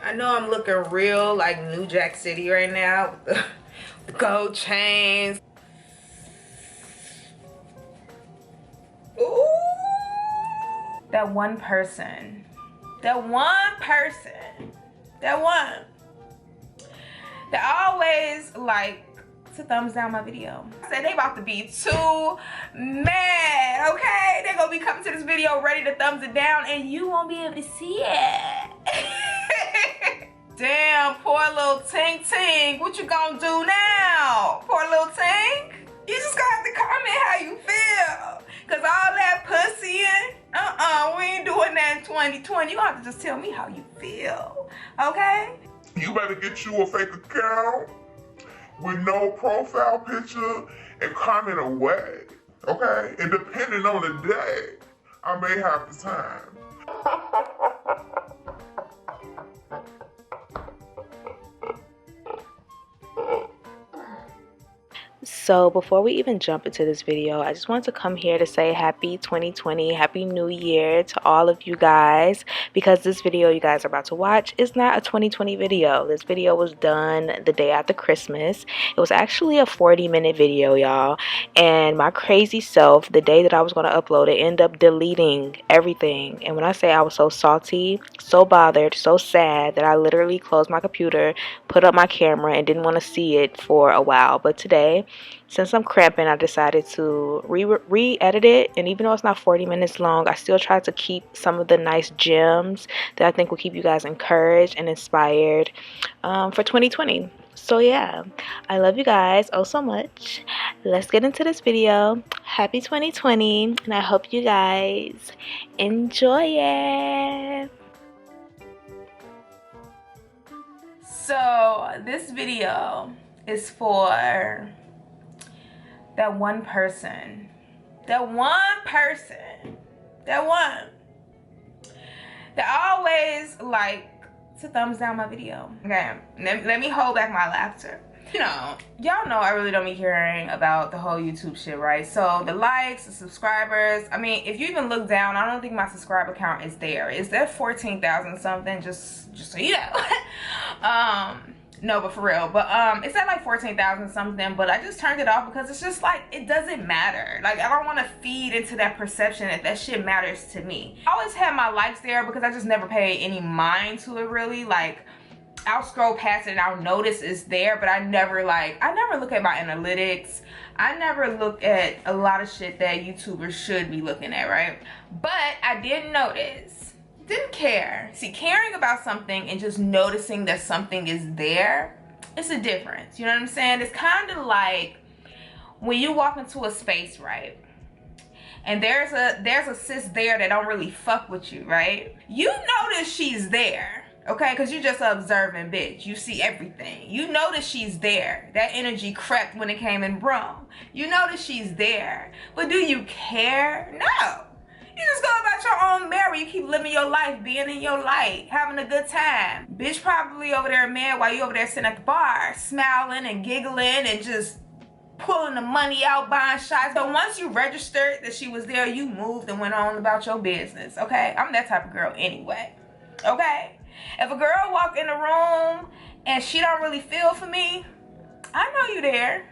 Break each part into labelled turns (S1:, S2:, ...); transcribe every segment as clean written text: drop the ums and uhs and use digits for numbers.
S1: I know I'm looking real like New Jack City right now with the gold chains. Ooh. That one person, that always like to thumbs down my video. I said they about to be too mad, okay? They're gonna be coming to this video ready to thumbs it down and you won't be able to see it. Damn, poor little Tink Tink. What you gonna do now? Poor little Tink? You just gonna have to comment how you feel. Cause all that pussy and we ain't doing that in 2020. You gonna have to just tell me how you feel, okay?
S2: You better get you a fake account with no profile picture and comment away, okay? And depending on the day, I may have the time.
S3: So before we even jump into this video, I just wanted to come here to say happy 2020, happy new year to all of you guys, because this video you guys are about to watch is not a 2020 video. This video was done the day after Christmas. It was actually a 40-minute video, y'all, and my crazy self, the day that I was going to upload it, ended up deleting everything. And when I say I was so salty, so bothered, so sad that I literally closed my computer, put up my camera, and didn't want to see it for a while. But today, since I'm cramping, I decided to re-edit it, and even though it's not 40 minutes long, I still tried to keep some of the nice gems that I think will keep you guys encouraged and inspired for 2020. So yeah, I love you guys oh so much. Let's get into this video. Happy 2020, and I hope you guys enjoy it.
S1: So this video is for that one person, that always like to thumbs down my video. Okay, let me hold back my laughter. You know, y'all know I really don't be caring about the whole YouTube shit, right? So the likes, the subscribers, I mean, if you even look down, I don't think my subscriber count is there. Is there 14,000 something? Just so you know. No, but for real. But it's at like 14,000 something, but I just turned it off because it's just like, it doesn't matter. Like, I don't want to feed into that perception that that shit matters to me. I always have my likes there because I just never pay any mind to it, really. Like, I'll scroll past it and I'll notice it's there, but I never look at my analytics. I never look at a lot of shit that YouTubers should be looking at, right? But I did notice. Didn't care. See, caring about something and just noticing that something is there, it's a difference. You know what I'm saying? It's kind of like when you walk into a space, right? And there's a sis there that don't really fuck with you, right? You notice she's there, okay? Because you're just an observing bitch. You see everything. You notice she's there. That energy crept when it came in Broom. You notice she's there. But do you care? No. You just go about your own merry. You keep living your life, being in your light, having a good time. Bitch probably over there mad while you over there sitting at the bar, smiling and giggling and just pulling the money out, buying shots. So once you registered that she was there, you moved and went on about your business, okay? I'm that type of girl anyway, okay? If a girl walk in the room and she don't really feel for me, I know you there.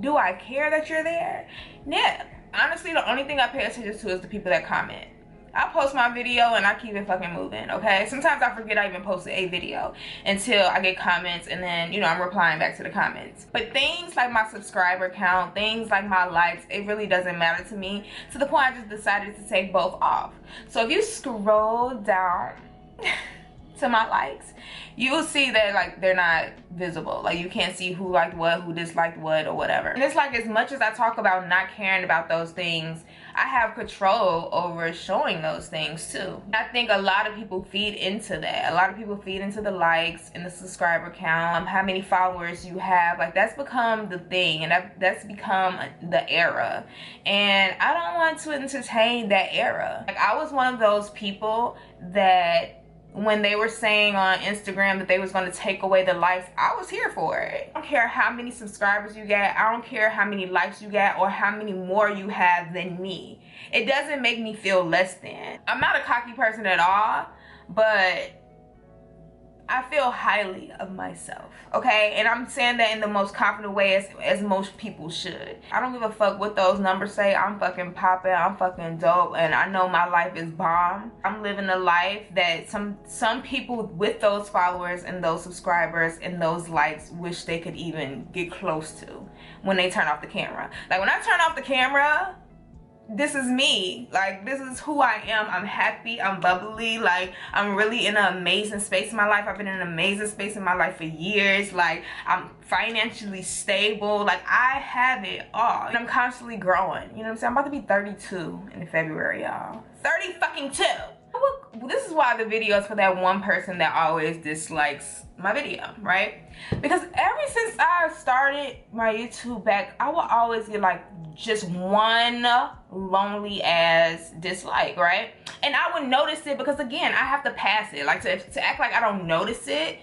S1: Do I care that you're there? Yeah. Honestly, the only thing I pay attention to is the people that comment. I post my video and I keep it fucking moving, okay? Sometimes I forget I even posted a video until I get comments and then, you know, I'm replying back to the comments. But things like my subscriber count, things like my likes, it really doesn't matter to me, to the point I just decided to take both off. So if you scroll down to my likes, you will see that like they're not visible. Like you can't see who liked what, who disliked what, or whatever. And it's like, as much as I talk about not caring about those things, I have control over showing those things too. I think a lot of people feed into that. A lot of people feed into the likes and the subscriber count, how many followers you have. Like that's become the thing, and that's become the era. And I don't want to entertain that era. Like I was one of those people that when they were saying on Instagram that they was going to take away the likes, I was here for it. I don't care how many subscribers you get. I don't care how many likes you get or how many more you have than me. It doesn't make me feel less than. I'm not a cocky person at all, but I feel highly of myself, okay? And I'm saying that in the most confident way as most people should. I don't give a fuck what those numbers say. I'm fucking popping, I'm fucking dope, and I know my life is bomb. I'm living a life that some people with those followers and those subscribers and those likes wish they could even get close to when they turn off the camera. Like when I turn off the camera, this is me. Like, this is who I am. I'm happy, I'm bubbly, like I'm really in an amazing space in my life. I've been in an amazing space in my life for years. Like, I'm financially stable, like I have it all, and I'm constantly growing. You know what I'm saying? I'm about to be 32 in February, y'all. 30 fucking 2. This is why the video is for that one person that always dislikes my video, right? Because ever since I started my YouTube back, I will always get like just one lonely ass dislike, right? And I would notice it because, again, I have to pass it. Like, to act like I don't notice it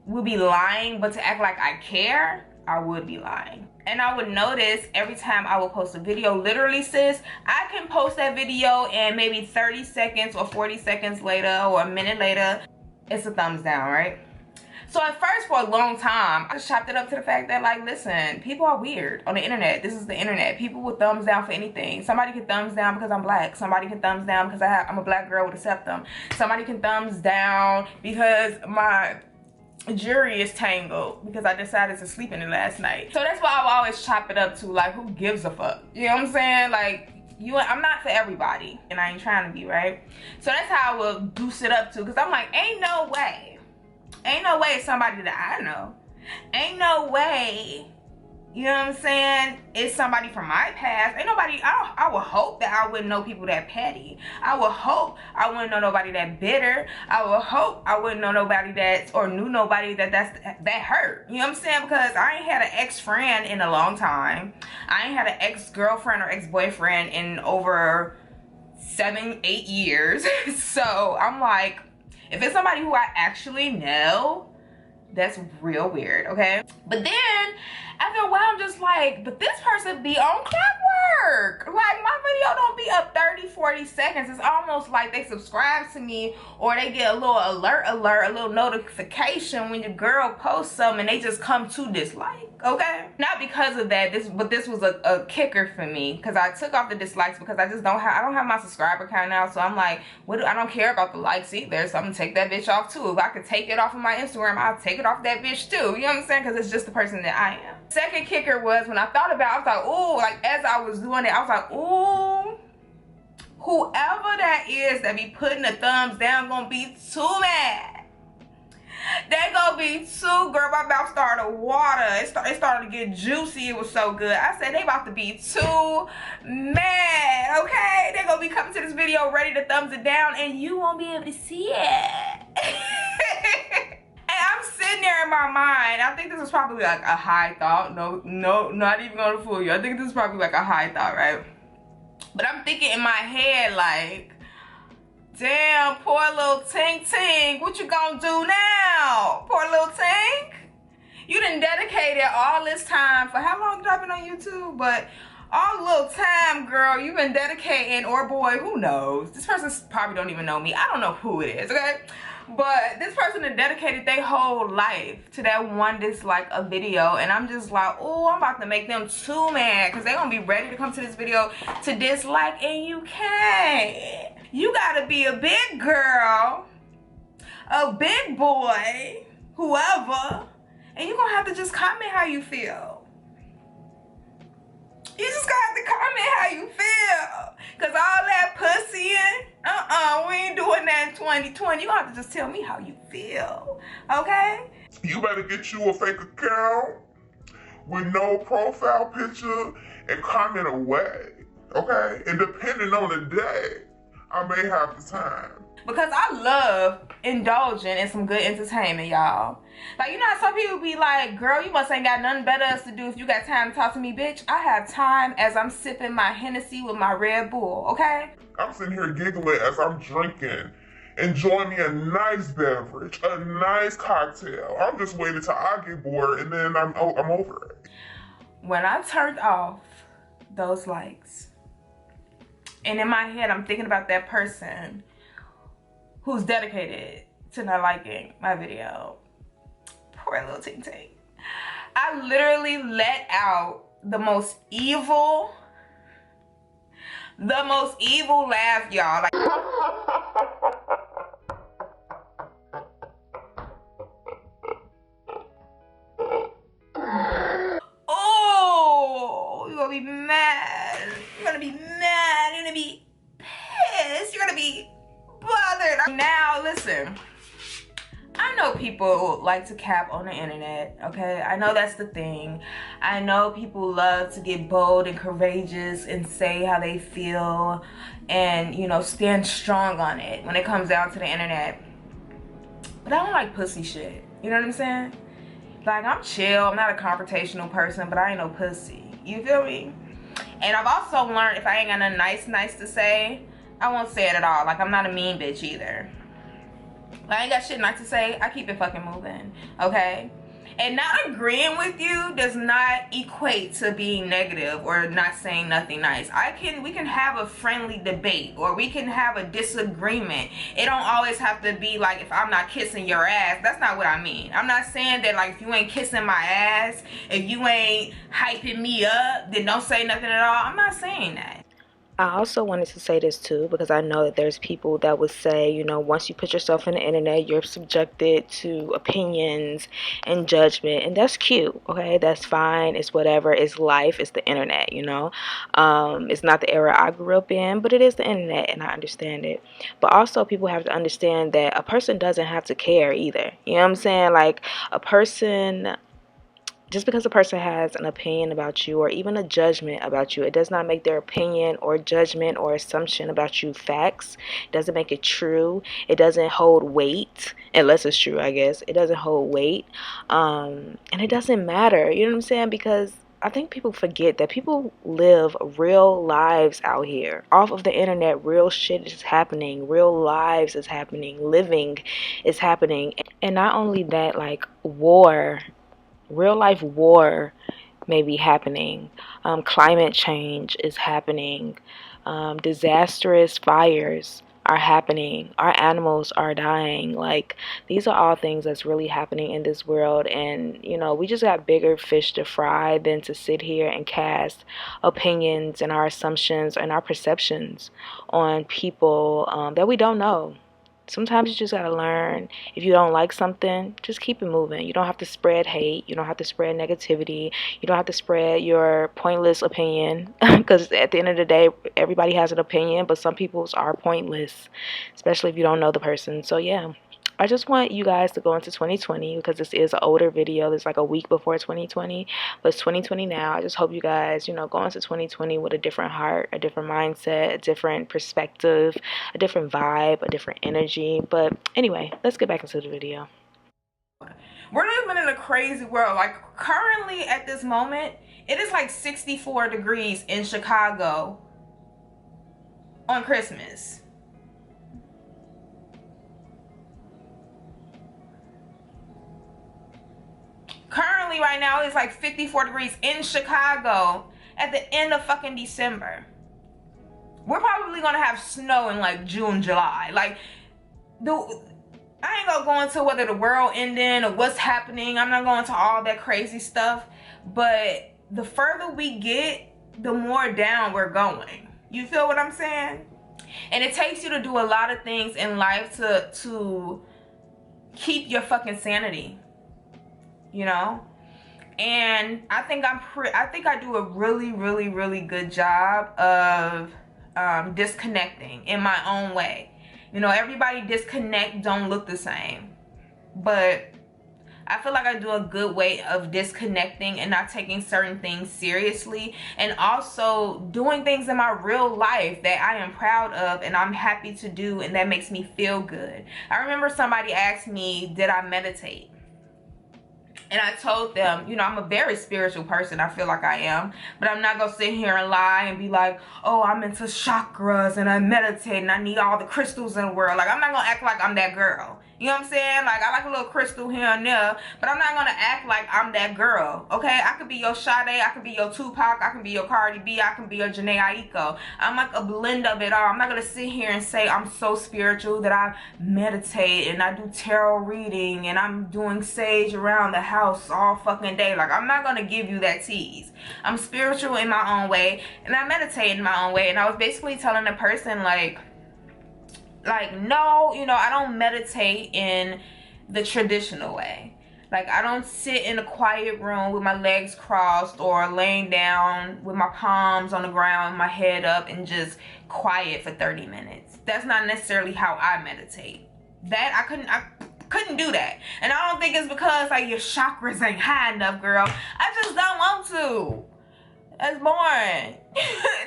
S1: would be lying, but to act like I care, I would be lying. And I would notice every time I would post a video, literally, sis, I can post that video and maybe 30 seconds or 40 seconds later or a minute later, it's a thumbs down, right? So at first, for a long time, I chopped it up to the fact that, like, listen, people are weird on the internet. This is the internet. People will thumbs down for anything. Somebody can thumbs down because I'm black. Somebody can thumbs down because I'm a black girl with a septum. Somebody can thumbs down because my jury is tangled because I decided to sleep in it last night. So that's why I always chop it up to, like, who gives a fuck? You know what I'm saying? Like, I'm not for everybody, and I ain't trying to be, right? So that's how I will boost it up to, because I'm like, ain't no way somebody that I know, ain't no way, you know what I'm saying, it's somebody from my past. Ain't nobody, I would hope that I wouldn't know people that petty. I would hope I wouldn't know nobody that bitter. I would hope I wouldn't know nobody knew nobody that hurt. You know what I'm saying? Because I ain't had an ex-friend in a long time. I ain't had an ex-girlfriend or ex-boyfriend in over 7-8 years. So I'm like, if it's somebody who I actually know, that's real weird, okay? But then after a while, I'm just like, but this person be on clockwork. Like, my video don't be up 30-40 seconds. It's almost like they subscribe to me, or they get a little alert, a little notification when your girl posts something and they just come to dislike, okay? Not because of that, but this was a kicker for me, because I took off the dislikes because I don't have my subscriber count now. So I'm like, I don't care about the likes either, so I'm gonna take that bitch off too. If I could take it off of my Instagram, I'll take it off that bitch too. You know what I'm saying? Because it's just the person that I am. Second kicker was when I thought about it, I was like, ooh, like as I was doing it, I was like, ooh, whoever that is that be putting the thumbs down gonna be too mad. They gonna be too, girl, my mouth started to water. It started to get juicy. It was so good. I said, they about to be too mad, okay? They gonna be coming to this video ready to thumbs it down, and you won't be able to see it. I'm sitting there in my mind. I think this is probably like a high thought. No, not even gonna fool you. I think this is probably like a high thought, right? But I'm thinking in my head, like, damn, poor little Tink Tink, what you gonna do now? Poor little Tink? You done dedicated all this time for how long did I been on YouTube? But all little time, girl, you've been dedicating, or boy, who knows? This person probably don't even know me. I don't know who it is, okay? But this person had dedicated their whole life to that one dislike a video, and I'm just like, oh, I'm about to make them too mad, because they're gonna be ready to come to this video to dislike, and you can't. You gotta be a big girl, a big boy, whoever, and you're gonna have to just comment how you feel. You just gonna have to comment how you feel. Cause all that pussying, we ain't doing that in 2020. You gonna have to just tell me how you feel, okay?
S2: You better get you a fake account with no profile picture and comment away, okay? And depending on the day, I may have the time.
S1: Because I love indulging in some good entertainment, y'all. Like, you know how some people be like, girl, you must ain't got nothing better else to do if you got time to talk to me, bitch. I have time as I'm sipping my Hennessy with my Red Bull, okay?
S2: I'm sitting here giggling as I'm drinking, enjoying me a nice beverage, a nice cocktail. I'm just waiting till I get bored, and then I'm over it.
S1: When I turned off those likes, and in my head I'm thinking about that person who's dedicated to not liking my video. Poor little Ting Ting. I literally let out the most evil laugh, y'all. Like, oh, you're gonna be mad. You're gonna be mad. You're gonna be pissed. You're gonna be bothered. Now, listen. I know people like to cap on the internet, okay? I know that's the thing. I know people love to get bold and courageous and say how they feel and, you know, stand strong on it when it comes down to the internet. But I don't like pussy shit. You know what I'm saying? Like, I'm chill. I'm not a confrontational person, but I ain't no pussy. You feel me? And I've also learned if I ain't got nothing nice to say, I won't say it at all. Like, I'm not a mean bitch either. I ain't got shit nice to say. I keep it fucking moving, okay? And not agreeing with you does not equate to being negative or not saying nothing nice. We can have a friendly debate or we can have a disagreement. It don't always have to be like if I'm not kissing your ass. That's not what I mean. I'm not saying that like if you ain't kissing my ass, if you ain't hyping me up, then don't say nothing at all. I'm not saying that.
S3: I also wanted to say this too because I know that there's people that would say, you know, once you put yourself in the internet, you're subjected to opinions and judgment, and that's cute, okay? That's fine. It's whatever. It's life. It's the internet, you know? It's not the era I grew up in, but it is the internet, and I understand it. But also people have to understand that a person doesn't have to care either. You know what I'm saying? Like a person... Just because a person has an opinion about you or even a judgment about you, it does not make their opinion or judgment or assumption about you facts. It doesn't make it true. It doesn't hold weight, unless it's true, I guess. It doesn't hold weight. And it doesn't matter, you know what I'm saying? Because I think people forget that people live real lives out here. Off of the internet, real shit is happening. Real lives is happening. Living is happening. And not only that, like real life war may be happening. Climate change is happening. Disastrous fires are happening. Our animals are dying. Like, these are all things that's really happening in this world. And, you know, we just got bigger fish to fry than to sit here and cast opinions and our assumptions and our perceptions on people that we don't know. Sometimes you just gotta learn. If you don't like something, just keep it moving. You don't have to spread hate. You don't have to spread negativity. You don't have to spread your pointless opinion. Because at the end of the day, everybody has an opinion, but some people's are pointless, especially if you don't know the person. So yeah, I just want you guys to go into 2020 because this is an older video. It's like a week before 2020, but it's 2020 now. I just hope you guys, you know, go into 2020 with a different heart, a different mindset, a different perspective, a different vibe, a different energy. But anyway, let's get back into the video.
S1: We're living in a crazy world. Like, currently at this moment, it is like 64 degrees in Chicago on Christmas. Currently right now it's like 54 degrees in Chicago at the end of fucking December. We're probably gonna have snow in like June, July. Like, I ain't gonna go into whether the world ending or what's happening. I'm not going into all that crazy stuff. But the further we get, the more down we're going. You feel what I'm saying? And it takes you to do a lot of things in life to keep your fucking sanity. You know? And I think I do a really good job of disconnecting in my own way. You know, everybody disconnect don't look the same, but I feel like I do a good way of disconnecting and not taking certain things seriously, and also doing things in my real life that I am proud of and I'm happy to do, and that makes me feel good. I remember somebody asked me, did I meditate? And I told them, you know, I'm a very spiritual person. I feel like I am. But I'm not going to sit here and lie and be like, oh, I'm into chakras and I meditate and I need all the crystals in the world. Like, I'm not going to act like I'm that girl. You know what I'm saying? Like, I like a little crystal here and there, but I'm not gonna act like I'm that girl, okay? I could be your Sade, I could be your Tupac, I can be your Cardi B, I can be your Janae Aiko. I'm like a blend of it all. I'm not gonna sit here and say I'm so spiritual that I meditate and I do tarot reading and I'm doing sage around the house all fucking day. Like, I'm not gonna give you that tease. I'm spiritual in my own way and I meditate in my own way. And I was basically telling the person, like, no, you know, I don't meditate in the traditional way. Like, I don't sit in a quiet room with my legs crossed or laying down with my palms on the ground, my head up, and just quiet for 30 minutes. That's not necessarily how I meditate. That I couldn't do that. And I don't think it's because, like, your chakras ain't high enough, girl. I just don't want to. That's boring.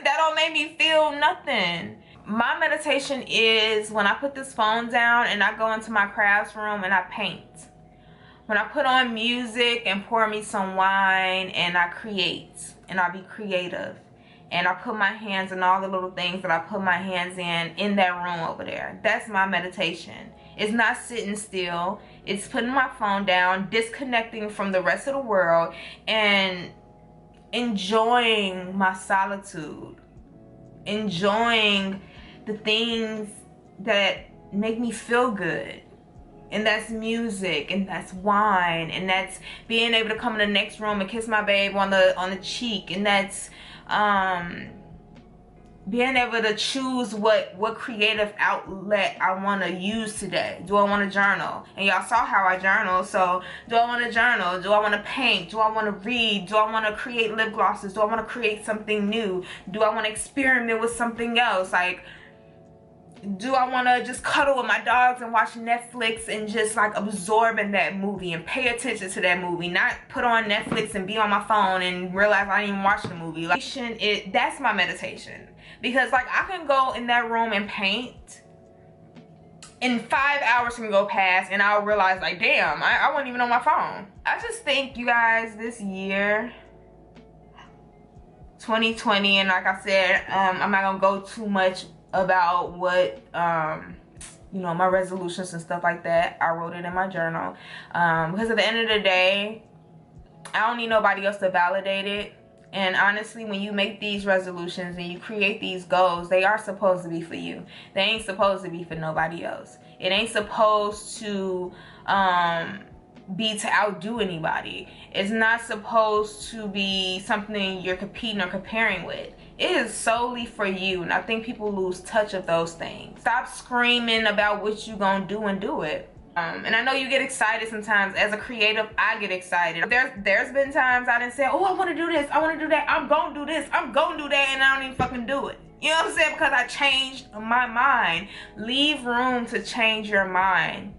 S1: That don't make me feel nothing. My meditation is when I put this phone down and I go into my crafts room and I paint. When I put on music and pour me some wine and I create and I be creative. And I put my hands in all the little things that I put my hands in that room over there. That's my meditation. It's not sitting still. It's putting my phone down, disconnecting from the rest of the world and enjoying my solitude. Enjoying the things that make me feel good, and that's music, and that's wine, and that's being able to come in the next room and kiss my babe on the cheek, and that's being able to choose what creative outlet I want to use today. Do I want to journal? And y'all saw how I journal. So do I want to journal? Do I want to paint? Do I want to read? Do I want to create lip glosses? Do I want to create something new? Do I want to experiment with something else? Like, do I want to just cuddle with my dogs and watch Netflix and just like absorb in that movie and pay attention to that movie, not put on Netflix and be on my phone and realize I didn't even watch the movie? Like, that's my meditation. Because, like, I can go in that room and paint and 5 hours can go past and I'll realize, like, damn, I wasn't even on my phone. I just think, you guys, this year 2020, and like I said, I'm not gonna go too much about what you know, my resolutions and stuff like that. I wrote it in my journal because at the end of the day, I don't need nobody else to validate it. And honestly, when you make these resolutions and you create these goals, they are supposed to be for you. They ain't supposed to be for nobody else. It ain't supposed to be to outdo anybody. It's not supposed to be something you're competing or comparing with. It is solely for you, and I think people lose touch of those things. Stop screaming about what you gonna do and do it. And I know you get excited sometimes. As a creative, I get excited. There's been times I didn't say, oh, I want to do this, I want to do that, I'm gonna do this, I'm gonna do that, and I don't even fucking do it. You know what I'm saying? Because I changed my mind. Leave room to change your mind.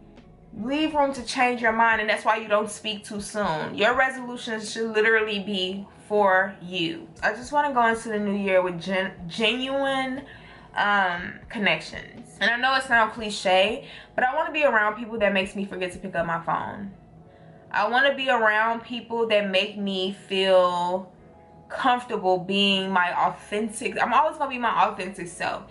S1: Leave room to change your mind, and that's why you don't speak too soon. Your resolutions should literally be for you. I just want to go into the new year with genuine connections. And I know it sounds cliche, but I want to be around people that makes me forget to pick up my phone. I want to be around people that make me feel comfortable being my authentic. I'm always gonna be my authentic self.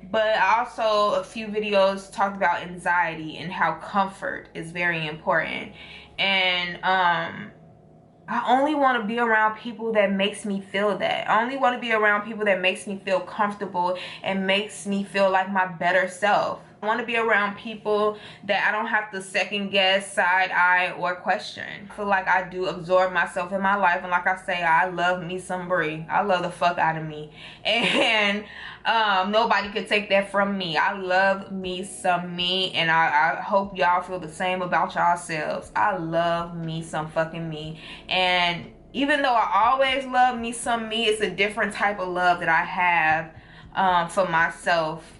S1: But also, a few videos talked about anxiety and how comfort is very important. And I only want to be around people that makes me feel that. I only want to be around people that makes me feel comfortable and makes me feel like my better self. I want to be around people that I don't have to second guess, side eye, or question. I feel like I do absorb myself in my life, and like I say, I love me some Brie. I love the fuck out of me, and nobody could take that from me. I love me some me, and I hope y'all feel the same about yourselves. I love me some fucking me, and even though I always love me some me, it's a different type of love that I have for myself.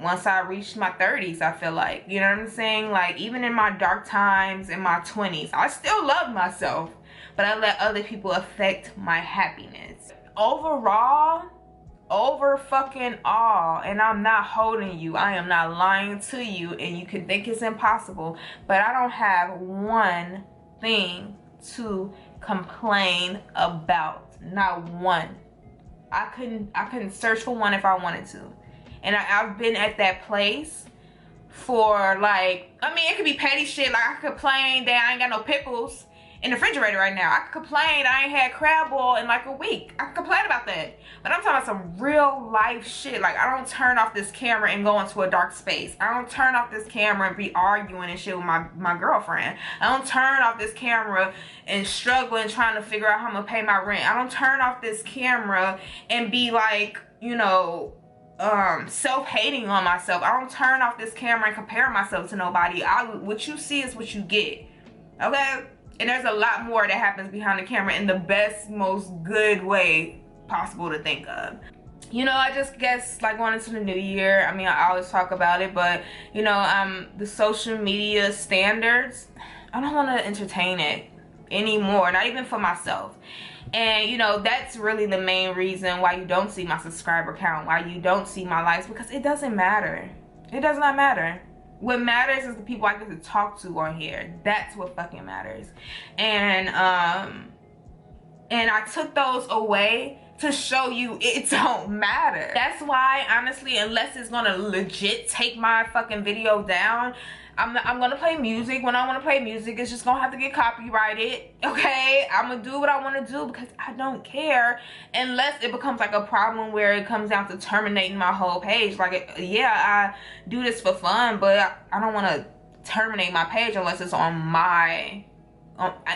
S1: Once I reached my 30s, I feel like, you know what I'm saying? Like, even in my dark times in my 20s, I still love myself, but I let other people affect my happiness. Overall, over fucking all, and I'm not holding you, I am not lying to you, and you can think it's impossible, but I don't have one thing to complain about. Not one. I couldn't search for one if I wanted to. And I've been at that place for like, I mean, it could be petty shit. Like I could complain that I ain't got no pickles in the refrigerator right now. I could complain I ain't had crab boil in like a week. I could complain about that. But I'm talking about some real life shit. Like I don't turn off this camera and go into a dark space. I don't turn off this camera and be arguing and shit with my girlfriend. I don't turn off this camera and struggling trying to figure out how I'm gonna pay my rent. I don't turn off this camera and be like, you know, self-hating on myself. I don't turn off this camera and compare myself to nobody. What you see is what you get. Okay? And there's a lot more that happens behind the camera in the best, most good way possible to think of. You know, I just guess like going into the new year, I mean, I always talk about it, but you know, the social media standards, I don't want to entertain it anymore, not even for myself. And you know, that's really the main reason why you don't see my subscriber count, why you don't see my likes, because it doesn't matter. It does not matter. What matters is the people I get to talk to on here. That's what fucking matters. And I took those away to show you it don't matter. That's why, honestly, unless it's gonna legit take my fucking video down, I'm gonna play music when I want to play music. It's just gonna have to get copyrighted, okay? I'm gonna do what I want to do because I don't care, unless it becomes like a problem where it comes down to terminating my whole page. Like, yeah, I do this for fun, but I don't want to terminate my page unless it's on my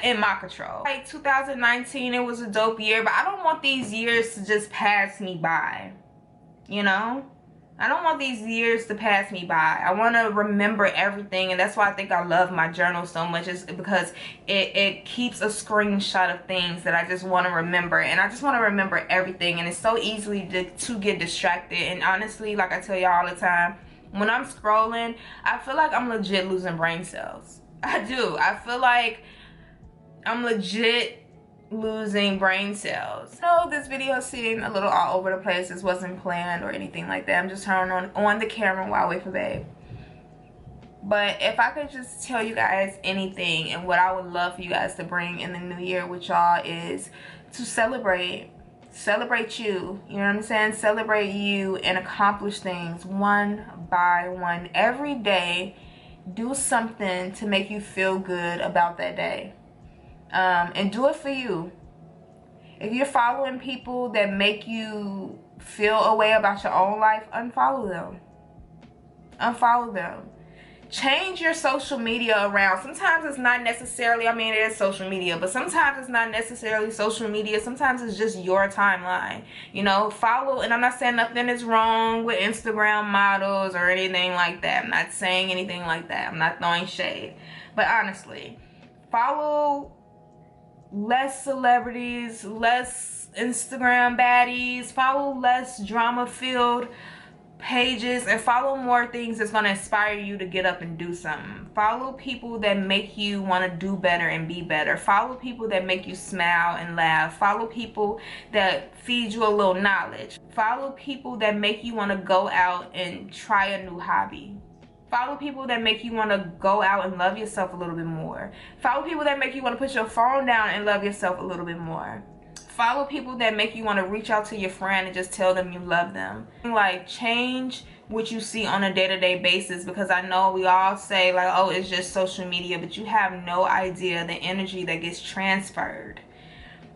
S1: in my control. Like 2019, it was a dope year, but I don't want these years to just pass me by, you know? I don't want these years to pass me by. I want to remember everything, and that's why I think I love my journal so much, is because it keeps a screenshot of things that I just want to remember, and I just want to remember everything. And it's so easily to get distracted. And honestly, like I tell y'all all the time, when I'm scrolling, I feel like I'm legit losing brain cells. I do. I feel like I'm legit losing brain cells. So this video seemed a little all over the place. This wasn't planned or anything like that. I'm just turning on the camera while I wait for babe. But if I could just tell you guys anything, and what I would love for you guys to bring in the new year with y'all, is to celebrate you. You know what I'm saying? Celebrate you and accomplish things one by one. Every day, do something to make you feel good about that day. And do it for you. If you're following people that make you feel a way about your own life, unfollow them. Unfollow them. Change your social media around. Sometimes it's not necessarily, I mean, it is social media, but sometimes it's not necessarily social media. Sometimes it's just your timeline. You know, follow, and I'm not saying nothing is wrong with Instagram models or anything like that. I'm not saying anything like that. I'm not throwing shade. But honestly, follow less celebrities, less Instagram baddies, follow less drama-filled pages, and follow more things that's going to inspire you to get up and do something. Follow people that make you want to do better and be better. Follow people that make you smile and laugh. Follow people that feed you a little knowledge. Follow people that make you want to go out and try a new hobby. Follow people that make you want to go out and love yourself a little bit more. Follow people that make you want to put your phone down and love yourself a little bit more. Follow people that make you want to reach out to your friend and just tell them you love them. Like, change what you see on a day-to-day basis, because I know we all say like, oh, it's just social media, but you have no idea the energy that gets transferred.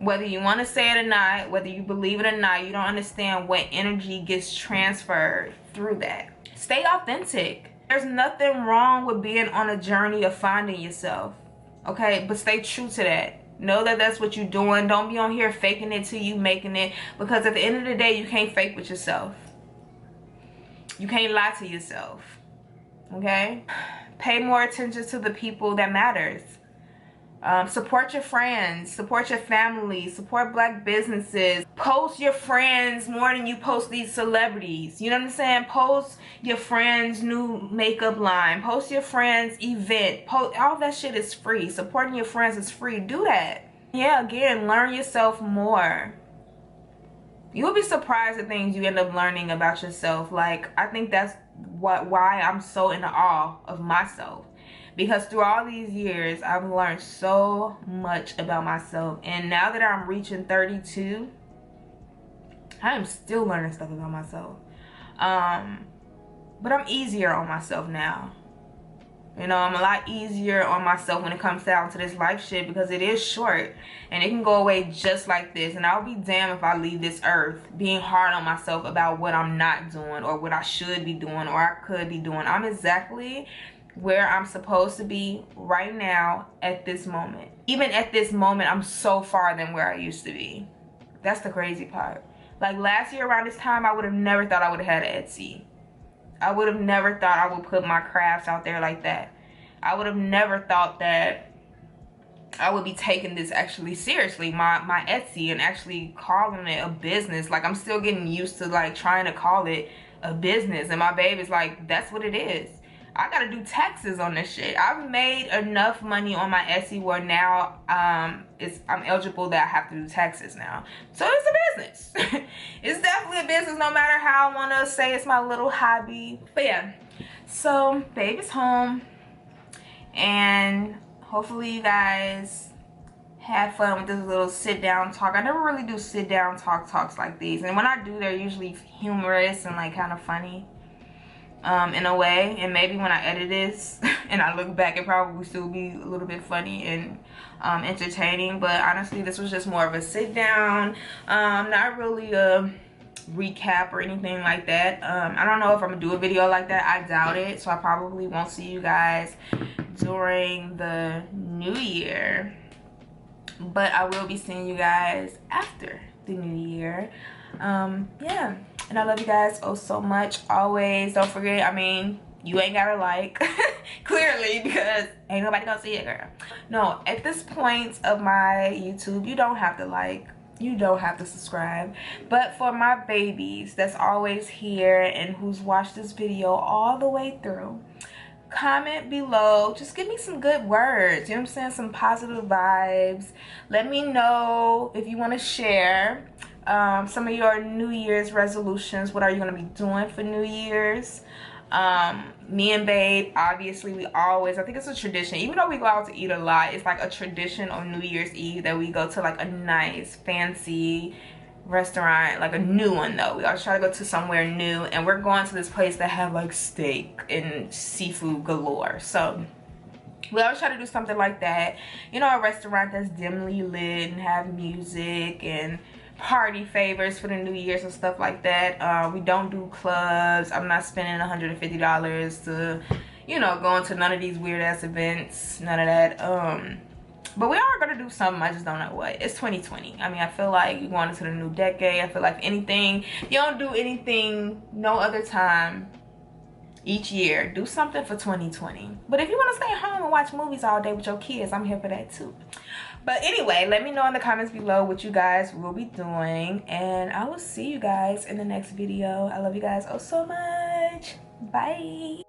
S1: Whether you want to say it or not, whether you believe it or not, you don't understand what energy gets transferred through that. Stay authentic. There's nothing wrong with being on a journey of finding yourself, okay? But stay true to that. Know that that's what you're doing. Don't be on here faking it till you making it, because at the end of the day, you can't fake with yourself. You can't lie to yourself, okay? Pay more attention to the people that matters. Support your friends, support your family, support black businesses. Post your friends more than you post these celebrities. You know what I'm saying? Post your friends' new makeup line. Post your friends' event. Post, all that shit is free. Supporting your friends is free. Do that. Yeah, again, learn yourself more. You'll be surprised at things you end up learning about yourself. Like, I think that's why I'm so in awe of myself. Because through all these years, I've learned so much about myself. And now that I'm reaching 32, I am still learning stuff about myself. but I'm easier on myself now. You know, I'm a lot easier on myself when it comes down to this life shit, because it is short and it can go away just like this. And I'll be damned if I leave this earth being hard on myself about what I'm not doing or what I should be doing or I could be doing. I'm exactly where I'm supposed to be right now at this moment. Even at this moment, I'm so far than where I used to be. That's the crazy part. Like last year around this time, I would have never thought I would have had an Etsy. I would have never thought I would put my crafts out there like that. I would have never thought that I would be taking this actually seriously, my Etsy, and actually calling it a business. Like, I'm still getting used to like trying to call it a business, and my baby's like, that's what it is. I gotta do taxes on this shit. I've made enough money on my Etsy where now I'm eligible that I have to do taxes now. So it's a business. It's definitely a business, no matter how I want to say it's my little hobby. But yeah, so baby's home, and hopefully you guys had fun with this little sit down talk. I never really do sit down talks like these, and when I do, they're usually humorous and like kind of funny. In a way, and maybe when I edit this and I look back, it probably still be a little bit funny and entertaining. But honestly, this was just more of a sit down, not really a recap or anything like that. I don't know if I'm gonna do a video like that. I doubt it, so I probably won't see you guys during the new year, but I will be seeing you guys after the new year. Yeah, and I love you guys oh so much. Always don't forget, I mean, you ain't gotta like clearly, because ain't nobody gonna see it, girl. No, at this point of my YouTube, you don't have to like, you don't have to subscribe. But for my babies that's always here and who's watched this video all the way through, comment below, just give me some good words, you know what I'm saying, some positive vibes. Let me know if you want to share some of your New Year's resolutions. What are you going to be doing for New Year's? Me and babe, obviously, we always, I think it's a tradition, even though we go out to eat a lot, it's like a tradition on New Year's Eve that we go to like a nice fancy restaurant, like a new one though. We always try to go to somewhere new, and we're going to this place that have like steak and seafood galore. So we always try to do something like that, you know, a restaurant that's dimly lit and have music and party favors for the New Year's and stuff like that. We don't do clubs. I'm not spending $150 to, you know, go into none of these weird ass events, none of that. But we are gonna do something, I just don't know what. It's 2020. I mean, I feel like you're going into the new decade. I feel like anything, you don't do anything no other time each year, do something for 2020. But if you want to stay home and watch movies all day with your kids, I'm here for that too. But anyway, let me know in the comments below what you guys will be doing, and I will see you guys in the next video. I love you guys oh so much. Bye.